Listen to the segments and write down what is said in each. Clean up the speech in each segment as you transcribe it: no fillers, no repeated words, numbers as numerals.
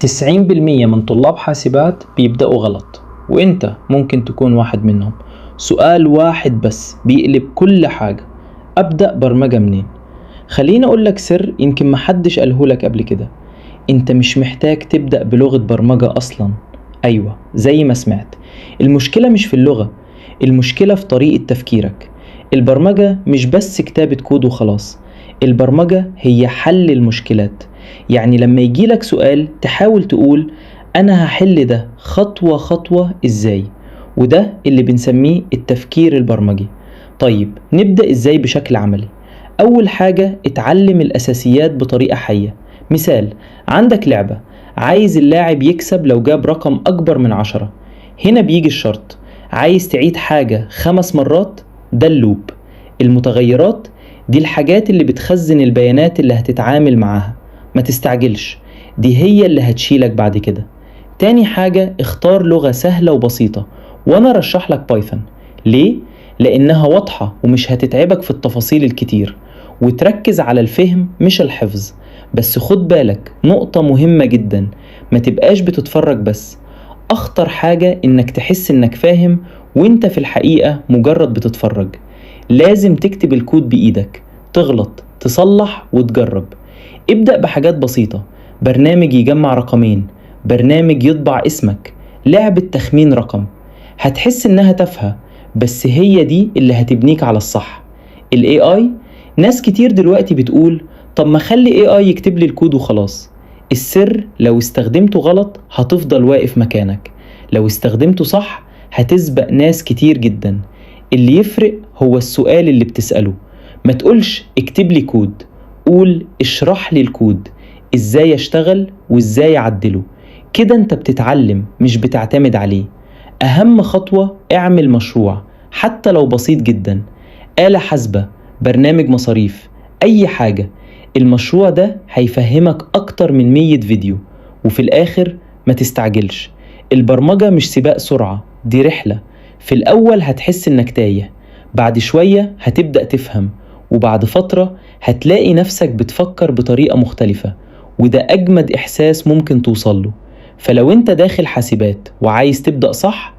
90% من طلاب حاسبات بيبدأوا غلط، وانت ممكن تكون واحد منهم. سؤال واحد بس بيقلب كل حاجة: أبدأ برمجة منين؟ خليني أقولك سر يمكن محدش قالهولك قبل كده. انت مش محتاج تبدأ بلغة برمجة أصلا. أيوة، زي ما سمعت، المشكلة مش في اللغة، المشكلة في طريقة تفكيرك. البرمجة مش بس كتابة كود وخلاص، البرمجة هي حل المشكلات. يعني لما يجيلك سؤال تحاول تقول: أنا هحل ده خطوة خطوة إزاي. وده اللي بنسميه التفكير البرمجي. طيب نبدأ إزاي بشكل عملي؟ أول حاجة اتعلم الأساسيات بطريقة حية. مثال: عندك لعبة، عايز اللاعب يكسب لو جاب رقم أكبر من 10. هنا بيجي الشرط: عايز تعيد حاجة 5 مرات، ده اللوب. المتغيرات دي الحاجات اللي بتخزن البيانات اللي هتتعامل معاها. ما تستعجلش، دي هي اللي هتشيلك بعد كده. تاني حاجة، اختار لغة سهلة وبسيطة، وانا رشح لك بايثون. ليه؟ لانها واضحة ومش هتتعبك في التفاصيل الكتير، وتركز على الفهم مش الحفظ. بس خد بالك نقطة مهمة جدا: ما تبقاش بتتفرج بس. اخطر حاجة انك تحس انك فاهم وانت في الحقيقة مجرد بتتفرج. لازم تكتب الكود بإيدك، تغلط، تصلح وتجرب. ابدأ بحاجات بسيطة: برنامج يجمع رقمين، برنامج يطبع اسمك، لعبة تخمين رقم. هتحس انها تافهة، بس هي دي اللي هتبنيك على الصح. ال AI، ناس كتير دلوقتي بتقول: طب ما خلي AI يكتب لي الكود وخلاص. السر لو استخدمته غلط هتفضل واقف مكانك، لو استخدمته صح هتسبق ناس كتير جدا. اللي يفرق هو السؤال اللي بتسأله. ما تقولش اكتب لي كود، قول اشرح لي الكود، ازاي اشتغل وازاي اعدله. كده انت بتتعلم مش بتعتمد عليه. اهم خطوة: اعمل مشروع حتى لو بسيط جدا، آلة حاسبة، برنامج مصاريف، اي حاجة. المشروع ده هيفهمك اكتر من 100 فيديو. وفي الاخر ما تستعجلش، البرمجة مش سباق سرعة، دي رحلة. في الأول هتحس إنك تايه، بعد شوية هتبدأ تفهم، وبعد فترة هتلاقي نفسك بتفكر بطريقة مختلفة. وده أجمد إحساس ممكن توصله. فلو أنت داخل حاسبات وعايز تبدأ صح،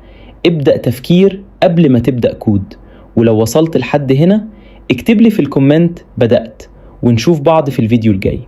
ابدأ تفكير قبل ما تبدأ كود. ولو وصلت لحد هنا اكتب لي في الكومنت بدأت، ونشوف بعض في الفيديو الجاي.